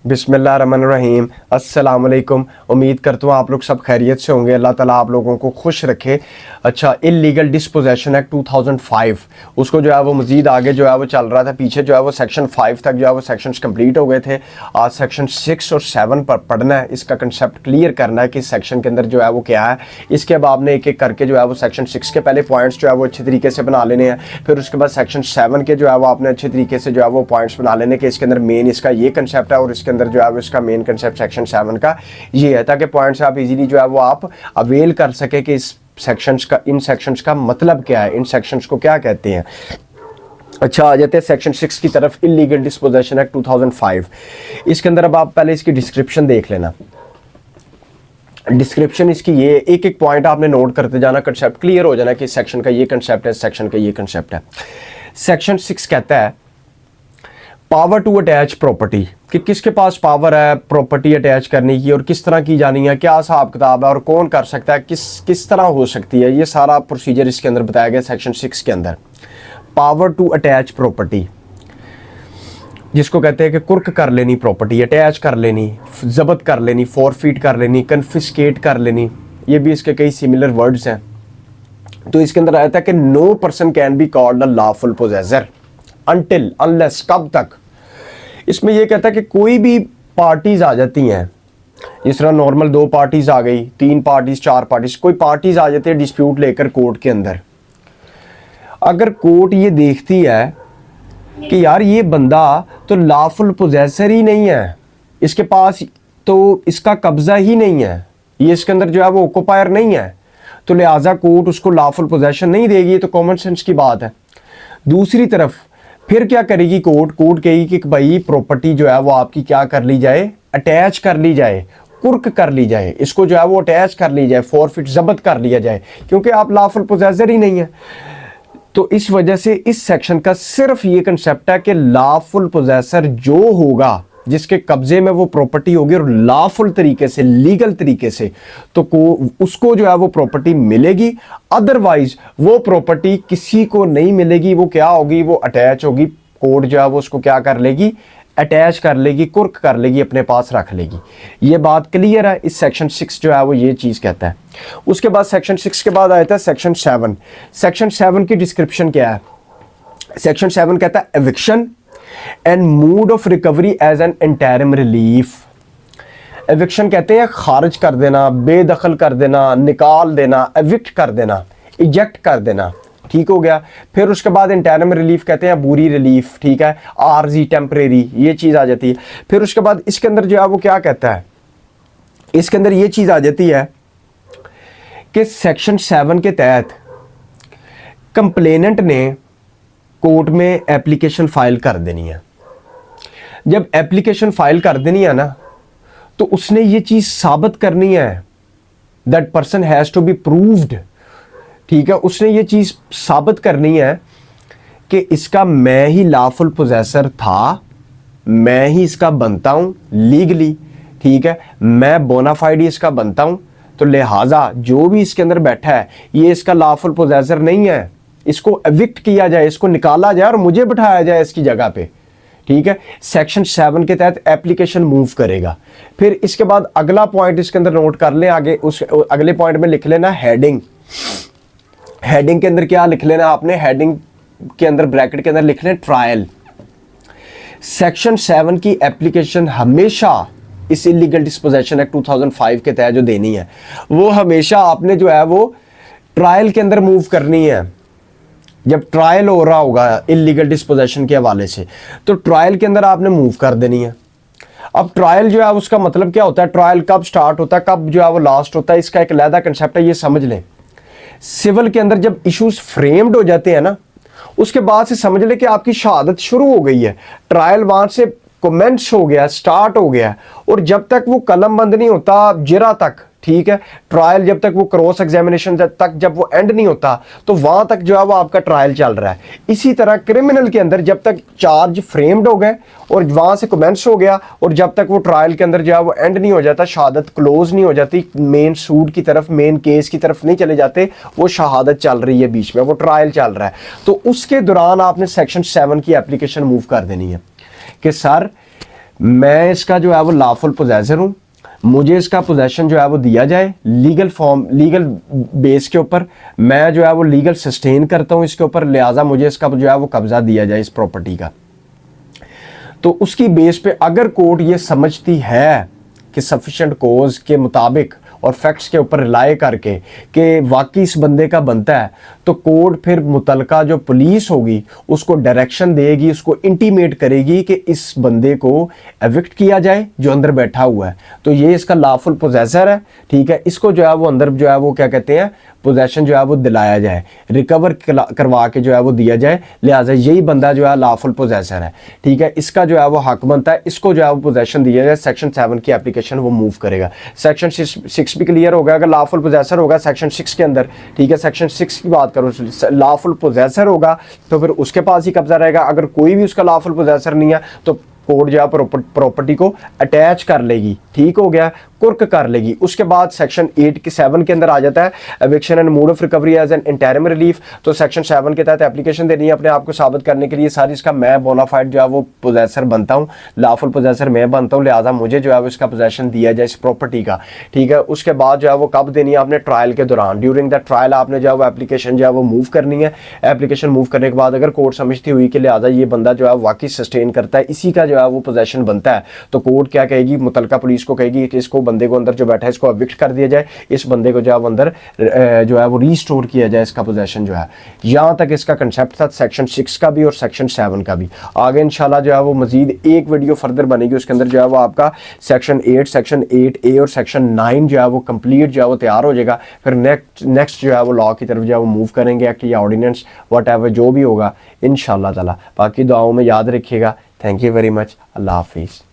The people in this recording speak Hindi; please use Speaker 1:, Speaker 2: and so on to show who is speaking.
Speaker 1: बिस्मिल्लाहिर्रहमानिर्रहीम। अस्सलाम वालेकुम। उम्मीद करता हूँ आप लोग सब खैरियत से होंगे। अल्लाह ताला आप लोगों को खुश रखे। अच्छा, इल्लीगल डिस्पोजेशन एक्ट 2005 उसको जो है वो मज़ीद आगे जो है वो चल रहा था। पीछे जो है वो सेक्शन 5 तक जो है वो सेक्शंस कंप्लीट हो गए थे। आज सेक्शन 6 और 7 पर पढ़ना है, इसका कंसेप्ट क्लियर करना है कि सेक्शन के अंदर जो है वो क्या है। इसके अब आपने एक एक करके जो है वो सेक्शन 6 के पहले पॉइंट्स जो है वो अच्छे तरीके से बना लेने हैं। फिर उसके बाद सेक्शन 7 के जो है वो आपने अच्छे तरीके से जो है वो पॉइंट्स बना लेने कि इसके अंदर मेन इसका ये कंसेप्ट है और इसके अंदर जो है वो इसका मेन कंसेप्ट सेक्शन 7 का ये है, ताकि पॉइंट्स आप इजीली जो है वो आप अवेल कर सके कि इस सेक्शंस का, इन सेक्शंस का मतलब क्या है, इन सेक्शंस को क्या कहते हैं। अच्छा, आ जाते हैं सेक्शन 6 की तरफ, इल्लीगल डिस्पोजेशन एक्ट 2005। इसके अंदर अब आप पहले इसकी डिस्क्रिप्शन देख लेना। डिस्क्रिप्शन इसकी ये, एक एक पॉइंट आपने नोट करते जाना, कंसेप्ट क्लियर हो जाना कि सेक्शन का ये कंसेप्ट है, सेक्शन का ये कंसेप्ट है। सेक्शन 6 कहता है पावर टू अटैच प्रॉपर्टी, कि किसके पास पावर है प्रॉपर्टी अटैच करने की और किस तरह की जानी है, क्या हिसाब किताब है और कौन कर सकता है, किस तरह हो सकती है, ये सारा प्रोसीजर इसके अंदर बताया गया सेक्शन 6 के अंदर। पावर टू अटैच प्रॉपर्टी जिसको कहते हैं कि कुर्क कर लेनी प्रॉपर्टी, अटैच कर लेनी, जब्त कर लेनी, फॉरफीट कर लेनी, कन्फिस्केट कर लेनी, ये भी इसके कई सिमिलर वर्ड्स हैं। तो इसके अंदर आया था कि no person can be called a lawful possessor until unless, कब तक। इसमें यह कहता है कि कोई भी पार्टीज आ जाती हैं, जिस तरह नॉर्मल 2 पार्टीज आ गई, 3 पार्टीज, 4 पार्टीज, कोई पार्टीज आ जाती है डिस्प्यूट लेकर कोर्ट के अंदर। अगर कोर्ट ये देखती है कि यार ये बंदा तो लॉफुल पोजेसर ही नहीं है, इसके पास तो इसका कब्जा ही नहीं है, ये इसके अंदर जो है वो ऑक्यूपायर नहीं है, तो लिहाजा कोर्ट उसको लॉफुल पोजेशन नहीं देगी। ये तो कॉमन सेंस की बात है। दूसरी तरफ फिर क्या करेगी कोर्ट कहेगी कि भाई प्रॉपर्टी जो है वो आपकी क्या कर ली जाए, अटैच कर ली जाए, कुर्क कर ली जाए, इसको जो है वो अटैच कर ली जाए, फॉरफिट जब्त कर लिया जाए, क्योंकि आप लॉफुल पोजेसर ही नहीं है। तो इस वजह से इस सेक्शन का सिर्फ ये कंसेप्ट है कि लॉफुल पोजेसर जो होगा, जिसके कब्जे में वो प्रॉपर्टी होगी और लॉफुल तरीके से, लीगल तरीके से, तो उसको जो है वो प्रॉपर्टी मिलेगी। अदरवाइज वो प्रॉपर्टी किसी को नहीं मिलेगी। वो क्या होगी, वो अटैच होगी। कोर्ट जो है वो उसको क्या कर लेगी, अटैच कर लेगी, कुर्क कर लेगी, अपने पास रख लेगी। ये बात क्लियर है। इस सेक्शन 6 जो है वो ये चीज़ कहता है। उसके बाद सेक्शन 6 के बाद आया था सेक्शन 7। सेक्शन 7 की डिस्क्रिप्शन क्या है। सेक्शन 7 कहता है eviction and mode of recovery as an interim relief. Eviction कहते हैं खारिज कर देना, बेदखल कर देना, निकाल देना, एविक्ट कर देना, इजेक्ट कर देना, ठीक हो गया। फिर उसके बाद इंटरिम रिलीफ कहते हैं बुरी रिलीफ, ठीक है, आरजी टेम्परेरी, ये चीज़ आ जाती है। फिर उसके बाद इसके अंदर जो है वो क्या कहता है, इसके अंदर ये चीज़ आ जाती है कि सेक्शन 7 के तहत कंप्लेनेंट ने कोर्ट में एप्लीकेशन फाइल कर देनी है। जब एप्लीकेशन फाइल कर देनी है ना, तो उसने ये चीज साबित करनी है, that person has to be proved, ठीक है, उसने ये चीज साबित करनी है कि इसका मैं ही लॉफुल पोजेसर था, मैं ही इसका बनता हूं लीगली, ठीक है, मैं बोनाफाइड इसका बनता हूं, तो लिहाजा जो भी इसके अंदर बैठा है ये इसका लॉफुल पोजेसर नहीं है, इसको एविक्ट किया जाए, इसको निकाला जाए और मुझे बिठाया जाए इसकी जगह पे, ठीक है। सेक्शन 7 के तहत एप्लीकेशन मूव करेगा। फिर इसके बाद अगला पॉइंट इसके अंदर नोट कर लें, आगे उस अगले पॉइंट में लिख लेना हेडिंग। हेडिंग के अंदर क्या लिख लेना आपने, हेडिंग के अंदर ब्रैकेट के अंदर लिख लें ट्रायल। सेक्शन 7 की एप्लीकेशन हमेशा इस इलीगल डिस्पोजेशन एक्ट 2005 के तहत जो देनी है, वो हमेशा आपने जो है वो ट्रायल के अंदर मूव करनी है। जब ट्रायल हो रहा होगा इलीगल डिस्पोजेशन के हवाले से, तो ट्रायल के अंदर आपने मूव कर देनी है। अब ट्रायल जो है उसका मतलब क्या होता है, ट्रायल कब स्टार्ट होता है, कब जो है वो लास्ट होता है, इसका एक अलग कंसेप्ट है, ये समझ लें। सिविल के अंदर जब इश्यूज फ्रेम्ड हो जाते हैं ना, उसके बाद से समझ लें कि आपकी शहादत शुरू हो गई है। ट्रायल वहां से कमेंस हो गया, स्टार्ट हो गया, और जब तक वो कलम बंद नहीं होता जिरा तक, ठीक है, ट्रायल जब तक वो क्रॉस एग्जामिनेशन तक जब वो एंड नहीं होता, तो वहां तक जो है वो आपका ट्रायल चल रहा है। इसी तरह क्रिमिनल के अंदर जब तक चार्ज फ्रेम्ड हो गए और वहां से कमेंस हो गया और जब तक वो ट्रायल के अंदर जो है वो एंड नहीं हो जाता, शहादत क्लोज नहीं हो जाती, मेन सूट की तरफ, मेन केस की तरफ नहीं चले जाते, वो शहादत चल रही है बीच में, वो ट्रायल चल रहा है, तो उसके दौरान आपने सेक्शन 7 की एप्लीकेशन मूव कर देनी है कि सर मैं इसका जो है वो लॉफुल पोजेसर हूँ, मुझे इसका पोजेशन जो है वो दिया जाए लीगल फॉर्म, लीगल बेस के ऊपर, मैं जो है वो लीगल सस्टेन करता हूँ इसके ऊपर, लिहाजा मुझे इसका जो है वो कब्जा दिया जाए इस प्रॉपर्टी का। तो उसकी बेस पे अगर कोर्ट ये समझती है कि सफिशिएंट कोज के मुताबिक और फैक्ट्स के ऊपर रिलाय करके कि वाकई इस बंदे का बनता है, तो कोर्ट फिर मुतलका जो पुलिस होगी उसको डायरेक्शन देगी, उसको इंटीमेट करेगी कि इस बंदे को एविक्ट किया जाए जो अंदर बैठा हुआ है। तो ये इसका लॉफुल पोजेसर है, ठीक है, इसको जो है वो अंदर जो है वो क्या कहते हैं पोजेशन जो है वो दिलाया जाए, रिकवर करवा के जो है वो दिया जाए, लिहाजा यही बंदा जो है लॉफुल पोजेसर है, ठीक है। इसका जो है वो हक बनता है, इसको जो है वो पोजेशन दिया जाए, सेक्शन 7 की एप्लीकेशन वो मूव करेगा। सेक्शन 6 भी क्लियर हो गया, अगर लॉफुल पोजेसर होगा सेक्शन 6 के अंदर, ठीक है, सेक्शन 6 की बात करो, लॉफुल पोजेसर होगा तो फिर उसके पास ही कब्जा रहेगा। अगर कोई भी उसका लॉफुल पोजेसर नहीं है तो कोर्ट जो है प्रॉपर्टी को अटैच कर लेगी, ठीक हो गया, कुर्क कर लेगी। उसके बाद सेक्शन 8 के 7 के अंदर आ जाता है eviction and mode of recovery as an interim relief. तो सेक्शन 7 के तहत एप्लीकेशन देनी है अपने आप को साबित करने के लिए सारी, इसका मैं बोनाफाइड जो है वो पोजेसर बनता हूँ, लॉफुल पोजेसर मैं बनता हूँ, लिहाजा मुझे जो है वो इसका पोजेशन दिया जाए इस प्रॉपर्टी का, ठीक है। उसके बाद जो है वो कब देनी है आपने, ट्रायल के दौरान, ड्यूरिंग द ट्रायल आपने जो है वो एप्लीकेशन जो है वो मूव करनी है। एप्लीकेशन मूव करने के बाद अगर कोर्ट समझती हुई कि लिहाजा ये बंदा जो है वाकई सस्टेन करता है, इसी का जो है वो पोजेशन बनता है, तो कोर्ट क्या कहेगी, मुतलका पुलिस को कहेगी कि इसको बंदे को अंदर जो बैठा है इसको एविक्ट कर दिया जाए, इस बंदे को जो है वो अंदर जो है वो रीस्टोर किया जाए इसका पोजेशन जो है। यहां तक इसका कंसेप्ट था सेक्शन 6 का भी और सेक्शन 7 का भी। आगे इंशाल्लाह जो है वो मजीद एक वीडियो फर्दर बनेगी, उसके अंदर जो है वो आपका सेक्शन 8, सेक्शन 8A और सेक्शन 9 जो है वो कंप्लीट जो है वो तैयार हो जाएगा। फिर नेक्स्ट जो है वो लॉ की तरफ जो है वो मूव करेंगे, एक्ट या ऑर्डिनेंस वट एवर जो भी होगा इंशाल्लाह ताला। बाकी दुआओं में याद रखिएगा। Thank you very much. Allah हाफिज़।